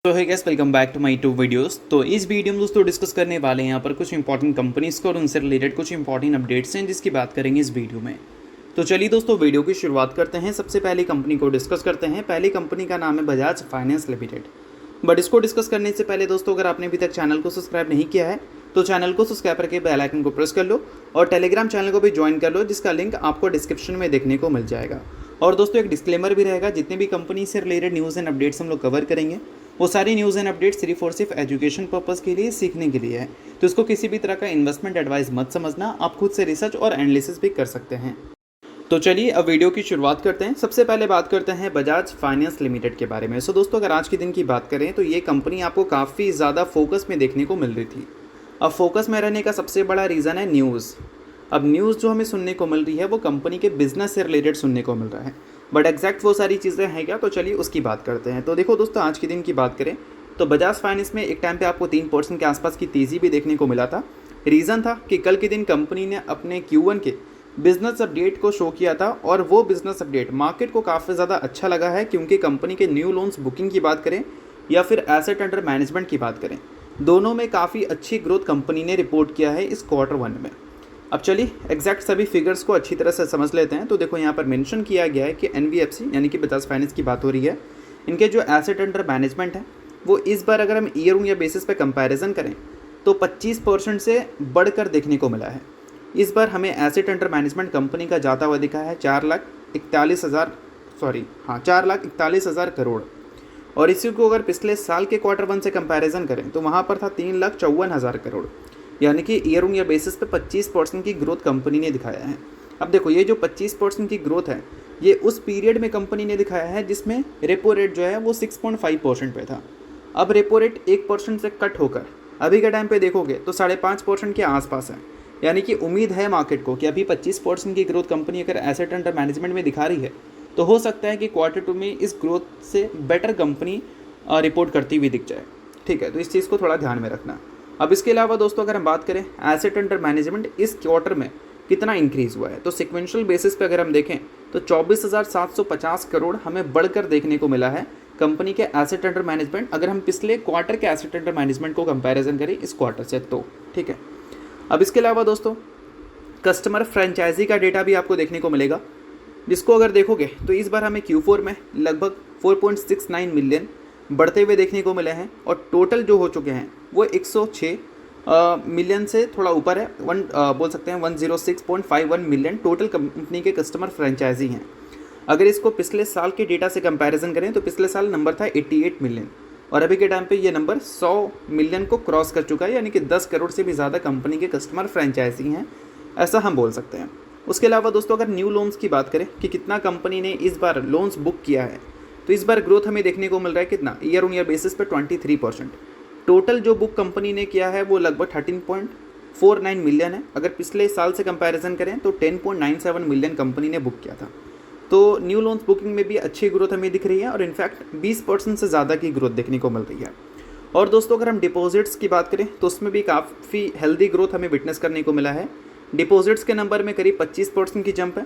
तो है guys, welcome back to my to videos. तो इस वीडियो में दोस्तों डिस्कस करने वाले हैं यहाँ पर कुछ इंपॉर्टेंट कंपनीज को और उनसे रिलेटेड कुछ इंपॉर्टेंट अपडेट्स हैं जिसकी बात करेंगे इस वीडियो में। तो चलिए दोस्तों वीडियो की शुरुआत करते हैं। सबसे पहली कंपनी को डिस्कस करते हैं। पहली कंपनी का नाम है बजाज फाइनेंस लिमिटेड। बट इसको डिस्कस करने से पहले दोस्तों, अगर आपने अभी तक चैनल को सब्सक्राइब नहीं किया है तो चैनल को सब्सक्राइब करके बेल आइकन को प्रेस कर लो और टेलीग्राम चैनल को भी ज्वाइन कर लो, जिसका लिंक आपको डिस्क्रिप्शन में देखने को मिल जाएगा। और दोस्तों एक डिस्क्लेमर भी रहेगा, जितने भी कंपनी से रिलेटेड न्यूज़ एंड अपडेट्स हम लोग कवर करेंगे वो सारी न्यूज़ एंड अपडेट्स सिर्फ और सिर्फ एजुकेशन पर्पज़ के लिए, सीखने के लिए है। तो इसको किसी भी तरह का इन्वेस्टमेंट एडवाइस मत समझना, आप खुद से रिसर्च और एनालिसिस भी कर सकते हैं। तो चलिए अब वीडियो की शुरुआत करते हैं। सबसे पहले बात करते हैं बजाज फाइनेंस लिमिटेड के बारे में। दोस्तों अगर आज के दिन की बात करें तो ये कंपनी आपको काफ़ी ज़्यादा फोकस में देखने को मिल रही थी। अब फोकस में रहने का सबसे बड़ा रीज़न है न्यूज़। अब न्यूज़ जो हमें सुनने को मिल रही है वो कंपनी के बिजनेस से रिलेटेड सुनने को मिल रहा है। बट एग्जैक्ट वो सारी चीज़ें हैं क्या, तो चलिए उसकी बात करते हैं। तो देखो दोस्तों, आज के दिन की बात करें तो बजाज फाइनेंस में एक टाइम पे आपको 3% के आसपास की तेज़ी भी देखने को मिला था। रीज़न था कि कल के दिन कंपनी ने अपने Q1 के बिजनेस अपडेट को शो किया था और वो बिजनेस अपडेट मार्केट को काफ़ी ज़्यादा अच्छा लगा है, क्योंकि कंपनी के न्यू लोन्स बुकिंग की बात करें या फिर एसेट अंडर मैनेजमेंट की बात करें, दोनों में काफ़ी अच्छी ग्रोथ कंपनी ने रिपोर्ट किया है इस Q1 में। अब चलिए एग्जैक्ट सभी फिगर्स को अच्छी तरह से समझ लेते हैं। तो देखो यहाँ पर मेंशन किया गया है कि NBFC यानी कि बजाज फाइनेंस की बात हो रही है, इनके जो एसेट अंडर मैनेजमेंट है वो इस बार अगर हम ईयर ऑन ईयर बेसिस पे कंपैरिजन करें तो 25% से बढ़कर देखने को मिला है। इस बार हमें एसेट अंडर मैनेजमेंट कंपनी का जाता हुआ दिखा है 4,41,000 करोड़। और इसी को अगर पिछले साल के Q1 से कंपैरिजन करें तो वहाँ पर था 3,54,000 करोड़, यानी कि ईयर ऑन ईयर बेसिस पे 25% की ग्रोथ कंपनी ने दिखाया है। अब देखो ये जो 25% की ग्रोथ है ये उस पीरियड में कंपनी ने दिखाया है जिसमें रेपो रेट जो है वो 6.5% पे था। अब रेपो रेट 1% से कट होकर अभी के टाइम पे देखोगे तो 5.5% के आसपास है, यानी कि उम्मीद है मार्केट को कि अभी 25% की ग्रोथ कंपनी अगर एसेट अंडर मैनेजमेंट में दिखा रही है तो हो सकता है कि Q2 में इस ग्रोथ से बेटर कंपनी रिपोर्ट करती हुई दिख जाए। ठीक है, तो इस चीज़ को थोड़ा ध्यान में रखना। अब इसके अलावा दोस्तों अगर हम बात करें एसेट अंडर मैनेजमेंट इस क्वार्टर में कितना इंक्रीज़ हुआ है, तो सिक्वेंशियल बेसिस पे अगर हम देखें तो 24,750 करोड़ हमें बढ़कर देखने को मिला है कंपनी के एसेट अंडर मैनेजमेंट, अगर हम पिछले क्वार्टर के एसेट अंडर मैनेजमेंट को कंपैरिजन करें इस क्वार्टर से तो। ठीक है, अब इसके अलावा दोस्तों कस्टमर फ्रेंचाइजी का डेटा भी आपको देखने को मिलेगा, जिसको अगर देखोगे तो इस बार हमें Q4 में लगभग 4.69 मिलियन बढ़ते हुए देखने को मिले हैं और टोटल जो हो चुके हैं वो 106 मिलियन से थोड़ा ऊपर है। बोल सकते हैं 106.51 मिलियन टोटल कंपनी के कस्टमर फ्रेंचाइजी हैं। अगर इसको पिछले साल के डेटा से कंपैरिजन करें तो पिछले साल नंबर था 88 मिलियन और अभी के टाइम पे ये नंबर 100 मिलियन को क्रॉस कर चुका है, यानी कि 10 करोड़ से भी ज़्यादा कंपनी के कस्टमर फ्रेंचाइजी हैं, ऐसा हम बोल सकते हैं। उसके अलावा दोस्तों अगर न्यू लोन्स की बात करें कि कितना कंपनी ने इस बार लोन्स बुक किया है, तो इस बार ग्रोथ हमें देखने को मिल रहा है कितना, ईयर ऑन ईयर बेसिस पे 23%। टोटल जो बुक कंपनी ने किया है वो लगभग 13.49 मिलियन है। अगर पिछले साल से कंपैरिजन करें तो 10.97 मिलियन कंपनी ने बुक किया था। तो न्यू लोन्स बुकिंग में भी अच्छी ग्रोथ हमें दिख रही है और इनफैक्ट 20% से ज़्यादा की ग्रोथ देखने को मिल रही है। और दोस्तों अगर हम डिपॉजिट्स की बात करें तो उसमें भी काफ़ी हेल्दी ग्रोथ हमें विटनेस करने को मिला है। डिपॉजिट्स के नंबर में करीब 25% की जंप है।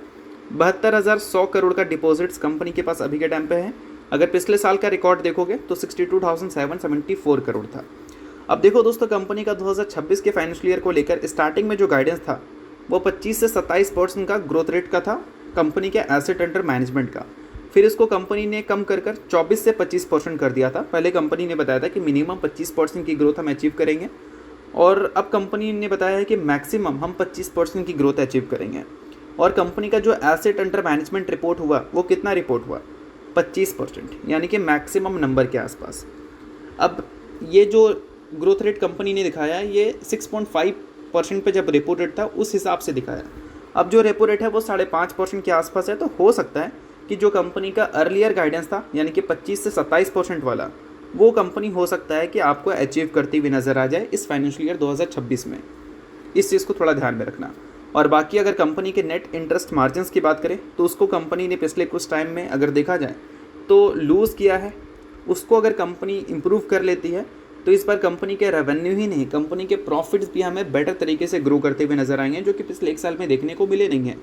72,100 करोड़ का डिपॉजिट्स कंपनी के पास अभी के टाइम पे है। अगर पिछले साल का रिकॉर्ड देखोगे तो 62,774 करोड़ था। अब देखो दोस्तों, कंपनी का 2026 के फाइनेंशियल ईयर को लेकर स्टार्टिंग में जो गाइडेंस था वो 25 से 27% का ग्रोथ रेट का था कंपनी के एसेट अंडर मैनेजमेंट का। फिर इसको कंपनी ने कम कर 24 से 25% कर दिया था। पहले कंपनी ने बताया था कि मिनिमम 25% की ग्रोथ हम अचीव करेंगे और अब कंपनी ने बताया है कि मैक्सिमम हम 25% की ग्रोथ अचीव करेंगे। और कंपनी का जो एसेट अंडर मैनेजमेंट रिपोर्ट हुआ वो कितना रिपोर्ट हुआ, 25%, यानी कि मैक्सिमम नंबर के आसपास। अब ये जो ग्रोथ रेट कंपनी ने दिखाया है ये 6.5% पे जब रेपो रेट था उस हिसाब से दिखाया। अब जो रेपो रेट है वो 5.5% के आसपास है, तो हो सकता है कि जो कंपनी का अर्लियर गाइडेंस था यानी कि 25 से 27% वाला, वो कंपनी हो सकता है कि आपको अचीव करती हुई नज़र आ जाए इस फाइनेंशियल ईयर 2026 में। इस चीज़ को थोड़ा ध्यान में रखना। और बाकी अगर कंपनी के नेट इंटरेस्ट मार्जिन्स की बात करें तो उसको कंपनी ने पिछले कुछ टाइम में अगर देखा जाए तो लूज़ किया है। उसको अगर कंपनी इम्प्रूव कर लेती है तो इस बार कंपनी के रेवेन्यू ही नहीं, कंपनी के प्रॉफिट्स भी हमें बेटर तरीके से ग्रो करते हुए नजर आएंगे, जो कि पिछले एक साल में देखने को मिले नहीं हैं।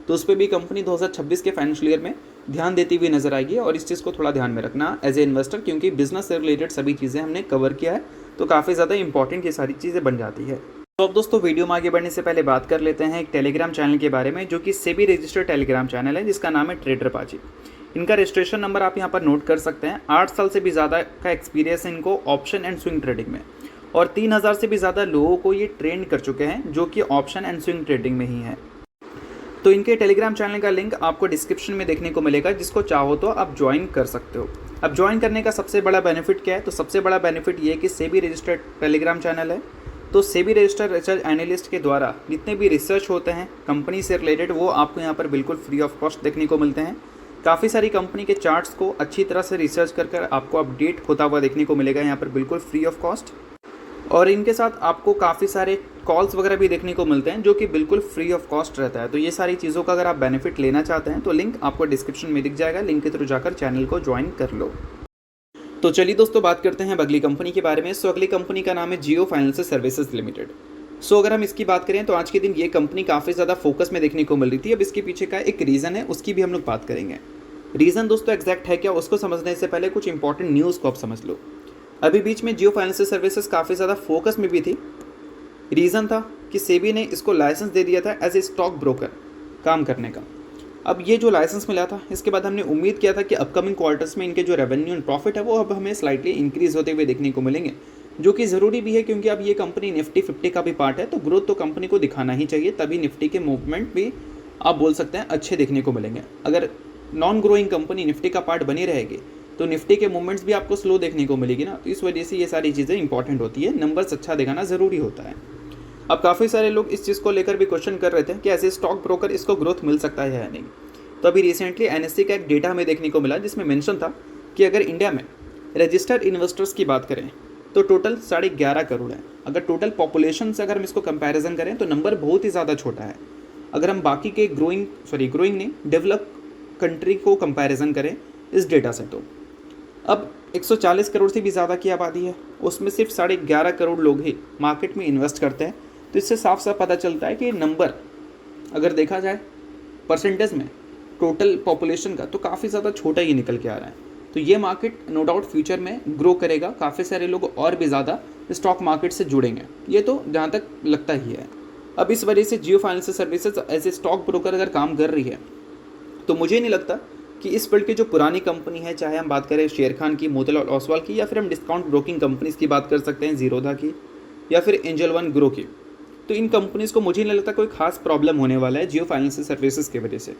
तो उस पर भी कंपनी 2026 के फाइनेंशियल ईयर में ध्यान देती हुई नजर आएगी, और इस चीज़ को थोड़ा ध्यान में रखना एज ए इन्वेस्टर, क्योंकि बिजनेस से रिलेटेड सभी चीज़ें हमने कवर किया है, तो काफ़ी ज़्यादा इंपॉर्टेंट ये सारी चीज़ें बन जाती है। तो अब दोस्तों वीडियो में आगे बढ़ने से पहले बात कर लेते हैं एक टेलीग्राम चैनल के बारे में, जो कि सेबी रजिस्टर्ड टेलीग्राम चैनल है, जिसका नाम है ट्रेडर पाजी। इनका रजिस्ट्रेशन नंबर आप यहाँ पर नोट कर सकते हैं। 8 साल से भी ज़्यादा का एक्सपीरियंस है इनको ऑप्शन एंड स्विंग ट्रेडिंग में, और 3000 से भी ज़्यादा लोगों को ये ट्रेंड कर चुके हैं जो कि ऑप्शन एंड स्विंग ट्रेडिंग में ही है। तो इनके टेलीग्राम चैनल का लिंक आपको डिस्क्रिप्शन में देखने को मिलेगा, जिसको चाहो तो आप ज्वाइन कर सकते हो। अब ज्वाइन करने का सबसे बड़ा बेनिफिट क्या है? तो सबसे बड़ा बेनिफिट ये है कि सेबी रजिस्टर्ड टेलीग्राम चैनल है, तो सेबी रजिस्टर्ड रिसर्च एनालिस्ट के द्वारा जितने भी रिसर्च होते हैं कंपनी से रिलेटेड, वो आपको यहाँ पर बिल्कुल फ्री ऑफ कॉस्ट देखने को मिलते हैं। काफ़ी सारी कंपनी के चार्ट्स को अच्छी तरह से रिसर्च कर आपको अपडेट होता हुआ देखने को मिलेगा यहाँ पर बिल्कुल फ्री ऑफ कॉस्ट, और इनके साथ आपको काफ़ी सारे कॉल्स वगैरह भी देखने को मिलते हैं जो कि बिल्कुल फ्री ऑफ कॉस्ट रहता है। तो ये सारी चीज़ों का अगर आप बेनिफिट लेना चाहते हैं तो लिंक आपको डिस्क्रिप्शन में दिख जाएगा, लिंक के थ्रू जाकर चैनल को ज्वाइन कर लो। तो चलिए दोस्तों बात करते हैं अगली कंपनी के बारे में। सो अगली कंपनी का नाम है जियो फाइनेंशियल सर्विसेज लिमिटेड। सो अगर हम इसकी बात करें तो आज के दिन ये कंपनी काफ़ी ज़्यादा फोकस में देखने को मिल रही थी। अब इसके पीछे का एक रीज़न है, उसकी भी हम लोग बात करेंगे। रीज़न दोस्तों एग्जैक्ट है क्या, उसको समझने से पहले कुछ इंपॉर्टेंट न्यूज़ को आप समझ लो। अभी बीच में जियो फाइनेंशियल सर्विसेज काफ़ी ज़्यादा फोकस में भी थी। रीज़न था कि सेबी ने इसको लाइसेंस दे दिया था एज ए स्टॉक ब्रोकर काम करने का। अब ये जो लाइसेंस मिला था, इसके बाद हमने उम्मीद किया था कि अपकमिंग क्वार्टर्स में इनके जो रेवेन्यू एंड प्रॉफिट है वो अब हमें स्लाइटली इंक्रीज होते हुए देखने को मिलेंगे, जो कि ज़रूरी भी है, क्योंकि अब ये कंपनी निफ्टी 50 का भी पार्ट है, तो ग्रोथ तो कंपनी को दिखाना ही चाहिए, तभी निफ्टी के मूवमेंट भी आप बोल सकते हैं अच्छे देखने को मिलेंगे। अगर नॉन ग्रोइंग कंपनी निफ्टी का पार्ट बनी रहेगी तो निफ्टी के मूवमेंट्स भी आपको स्लो देखने को मिलेगी ना, तो इस वजह से ये सारी चीज़ें इंपॉर्टेंट होती है, नंबर्स अच्छा दिखाना ज़रूरी होता है। अब काफ़ी सारे लोग इस चीज़ को लेकर भी क्वेश्चन कर रहे थे कि ऐसे स्टॉक ब्रोकर इसको ग्रोथ मिल सकता है या नहीं। तो अभी रिसेंटली एनएससी का एक डेटा हमें देखने को मिला, जिसमें मेंशन था कि अगर इंडिया में रजिस्टर्ड इन्वेस्टर्स की बात करें तो टोटल 11.5 करोड़ है। अगर टोटल पॉपुलेशन से अगर हम इसको कंपैरिजन करें तो नंबर बहुत ही ज़्यादा छोटा है। अगर हम बाकी के ग्रोइंग नहीं, डेवलप कंट्री को कंपैरिजन करें इस डेटा से, तो अब 140 करोड़ से भी ज़्यादा की आबादी है, उसमें सिर्फ 11.5 करोड़ लोग ही मार्केट में इन्वेस्ट करते हैं। तो इससे साफ साफ पता चलता है कि नंबर अगर देखा जाए परसेंटेज में टोटल पॉपुलेशन का, तो काफ़ी ज़्यादा छोटा ही निकल के आ रहा है। तो ये मार्केट नो डाउट फ्यूचर में ग्रो करेगा, काफ़ी सारे लोग और भी ज़्यादा स्टॉक मार्केट से जुड़ेंगे, ये तो जहाँ तक लगता ही है। अब इस वजह से Jio Financial Services as a stock broker अगर काम कर रही है, तो मुझे नहीं लगता कि इस फील्ड की जो पुरानी कंपनी है, चाहे हम बात करें शेर खान की, मोतीलाल ओसवाल की, या फिर हम डिस्काउंट ब्रोकिंग कंपनीज़ की बात कर सकते हैं, जीरोधा की या फिर एंजल वन ग्रो की, तो इन कंपनीज़ को मुझे नहीं लगता कोई खास प्रॉब्लम होने वाला है जियो फाइनेंशियल सर्विसेज की वजह से।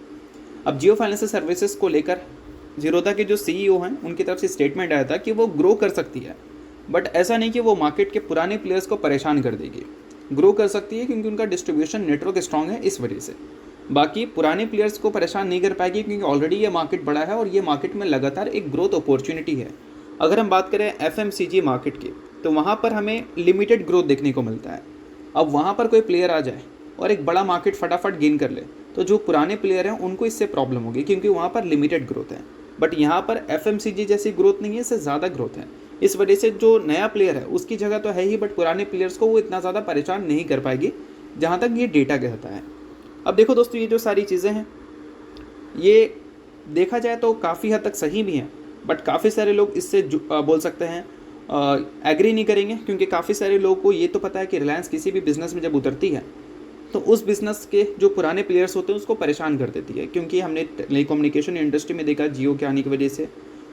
अब जियो फाइनेंशियल सर्विसेज को लेकर जीरोधा के जो सीईओ हैं उनकी तरफ से स्टेटमेंट आया था कि वो ग्रो कर सकती है, बट ऐसा नहीं कि वो मार्केट के पुराने प्लेयर्स को परेशान कर देगी। ग्रो कर सकती है क्योंकि उनका डिस्ट्रीब्यूशन नेटवर्क स्ट्रांग है, इस वजह से। बाकी पुराने प्लेयर्स को परेशान नहीं कर पाएगी, क्योंकि ऑलरेडी ये मार्केट बड़ा है और ये मार्केट में लगातार एक ग्रोथ अपॉर्चुनिटी है। अगर हम बात करें एफएमसीजी मार्केट की, तो वहाँ पर हमें लिमिटेड ग्रोथ देखने को मिलता है। अब वहाँ पर कोई प्लेयर आ जाए और एक बड़ा मार्केट फटाफट गेन कर ले, तो जो पुराने प्लेयर हैं उनको इससे प्रॉब्लम होगी, क्योंकि वहाँ पर लिमिटेड ग्रोथ है। बट यहाँ पर एफएमसीजी जैसी ग्रोथ नहीं है, इससे ज़्यादा ग्रोथ है। इस वजह से जो नया प्लेयर है उसकी जगह तो है ही, बट पुराने प्लेयर्स को वो इतना ज़्यादा परेशान नहीं कर पाएगी, जहाँ तक ये डेटा कहता है। अब देखो दोस्तों, ये जो सारी चीज़ें हैं ये देखा जाए तो काफ़ी हद तक सही भी हैं, बट काफ़ी सारे लोग इससे बोल सकते हैं एग्री नहीं करेंगे, क्योंकि काफ़ी सारे लोगों को ये तो पता है कि रिलायंस किसी भी बिज़नेस में जब उतरती है तो उस बिज़नेस के जो पुराने प्लेयर्स होते हैं उसको परेशान कर देती है। क्योंकि हमने टेलीकम्युनिकेशन इंडस्ट्री में देखा जियो के आने की वजह से,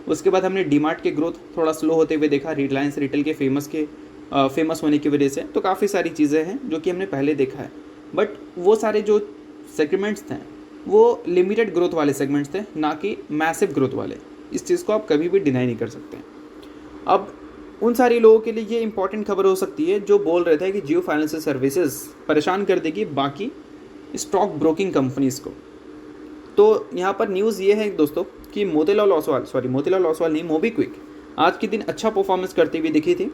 उसके बाद हमने डीमार्ट के ग्रोथ थोड़ा स्लो होते हुए देखा, रिलायंस रिटेल के फेमस होने की वजह से। तो काफ़ी सारी चीज़ें हैं जो कि हमने पहले देखा है, बट वो सारे जो सेगमेंट्स थे वो लिमिटेड ग्रोथ वाले सेगमेंट्स थे, ना कि मैसिव ग्रोथ वाले। इस चीज़ को आप कभी भी डिनाई नहीं कर सकते। अब उन सारे लोगों के लिए ये इंपॉर्टेंट खबर हो सकती है जो बोल रहे थे कि जियो फाइनेंशियल सर्विसेज परेशान कर देगी बाकी स्टॉक ब्रोकिंग कंपनीज़ को। तो यहाँ पर न्यूज़ ये है दोस्तों कि मोतीलाल ओसवाल नहीं, मोबीक्विक आज के दिन अच्छा परफॉर्मेंस करती हुई दिखी थी।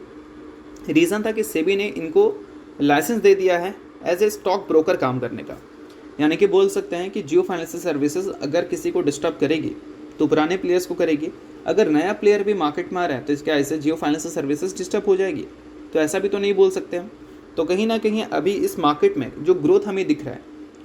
रीज़न था कि सेबी ने इनको लाइसेंस दे दिया है एज ए स्टॉक ब्रोकर काम करने का, यानी कि बोल सकते हैं कि जियो फाइनेंशियल सर्विसेज अगर किसी को डिस्टर्ब करेगी तो पुराने प्लेयर्स को करेगी। अगर नया प्लेयर भी मार्केट में आ रहा है तो क्या ऐसे जियो फाइनेंशियल सर्विसेज डिस्टर्ब हो जाएगी? तो ऐसा भी तो नहीं बोल सकते हम। तो कहीं ना कहीं अभी इस मार्केट में जो ग्रोथ हमें दिख रहा है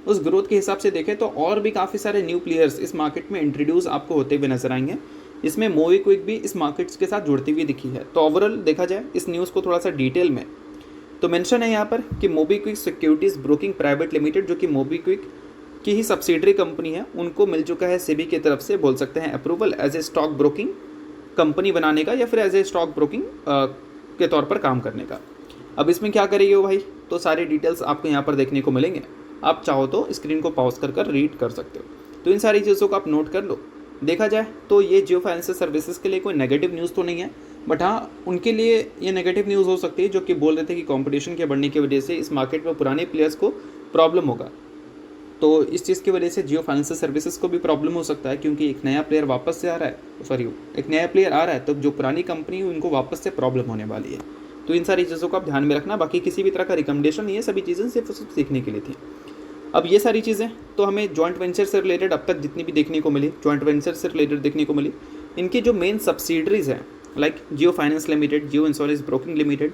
उस ग्रोथ के हिसाब से देखें तो और भी काफ़ी सारे न्यू प्लेयर्स इस मार्केट में इंट्रोड्यूस आपको होते हुए नजर आएंगे। इसमें मोबीक्विक भी इस मार्केट्स के साथ जुड़ती हुई दिखी है। तो ओवरऑल देखा जाए इस न्यूज़ को थोड़ा सा डिटेल में, तो मेंशन है यहाँ पर कि MobiKwik securities broking private limited, जो कि मोबीक्विक की ही सब्सिडरी कंपनी है, उनको मिल चुका है सेबी की तरफ से, बोल सकते हैं approval as a stock broking company बनाने का या फिर एज ए स्टॉक ब्रोकिंग के तौर पर काम करने का। अब इसमें क्या करेंगे वो भाई, तो सारी डिटेल्स आपको यहाँ पर देखने को मिलेंगे। आप चाहो तो स्क्रीन को पॉज कर रीड कर सकते हो। तो इन सारी चीज़ों को आप नोट कर लो। देखा जाए तो ये जियो फाइनेंशियल सर्विसेज के लिए कोई नेगेटिव न्यूज़ तो नहीं है, बट हाँ उनके लिए ये नेगेटिव न्यूज़ हो सकती है जो कि बोल रहे थे कि कंपटीशन के बढ़ने की वजह से इस मार्केट में पुराने प्लेयर्स को प्रॉब्लम होगा। तो इस चीज़ की वजह से जियो फाइनेंशियल सर्विसेज को भी प्रॉब्लम हो सकता है, क्योंकि एक नया प्लेयर वापस से आ रहा है, एक नया प्लेयर आ रहा है, तो जो पुरानी कंपनी है उनको वापस से प्रॉब्लम होने वाली है। तो इन सारी चीज़ों को आप ध्यान में रखना। बाकी किसी भी तरह का रिकमेंडेशन नहीं है, सभी चीज़ें सिर्फ सीखने के लिए थी। अब ये सारी चीज़ें तो हमें जॉइंट वेंचर से रिलेटेड अब तक जितनी भी देखने को मिली, जॉइंट वेंचर से रिलेटेड देखने को मिली, इनकी जो मेन सब्सिडरीज हैं like Jio Finance Limited, Jio Insurance Broking Limited,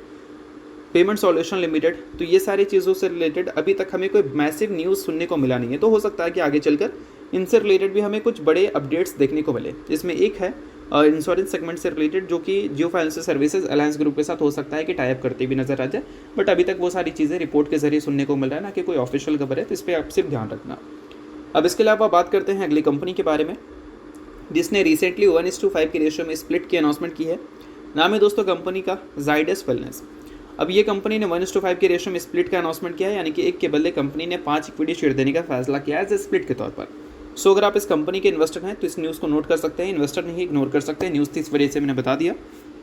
Payment Solution Limited, तो ये सारी चीज़ों से रिलेटेड अभी तक हमें कोई मैसिव न्यूज़ सुनने को मिला नहीं है। तो हो सकता है कि आगे चलकर इनसे रिलेटेड भी हमें कुछ बड़े अपडेट्स देखने को मिले। इसमें एक है इंश्योरेंस सेगमेंट से रिलेटेड, जो कि जियो फाइनेंशियल सर्विसेज अलायंस ग्रुप के साथ हो सकता है कि टाइप करते भी नजर आ जाए, बट अभी तक वो सारी चीज़ें रिपोर्ट के जरिए सुनने को मिल रहा है, ना कि कोई ऑफिशियल खबर है। तो इस पर आप सिर्फ ध्यान रखना। अब इसके अलावा बात करते हैं अगली कंपनी के बारे में, जिसने रिसेंटली 1:5 की रेशियो में स्प्लिट की अनाउंसमेंट की है। नाम है दोस्तों कंपनी का जाइडस वेलनेस। अब ये कंपनी ने 1:5 के रेशियो में स्प्लिट का अनाउंसमेंट किया है, यानी कि एक के बदले कंपनी ने 5 इक्विटी शेयर देने का फैसला किया है एज ए स्प्लिट के तौर पर। सो अगर आप इस कंपनी के इन्वेस्टर हैं तो इस न्यूज़ को नोट कर सकते हैं, इन्वेस्टर नहीं इग्नोर कर सकते हैं। न्यूज़ थी इस वजह से मैंने बता दिया,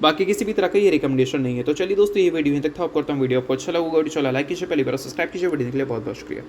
बाकी किसी भी तरह का ये रिकमेंडेशन नहीं है। तो चलिए दोस्तों ये वीडियो यहीं तक था। आप करता हूँ वीडियो आपको अच्छा लगा, वीडियो चला लाइक कीजिए, पहली बार सब्सक्राइब कीजिए। वीडियो के लिए बहुत बहुत शुक्रिया।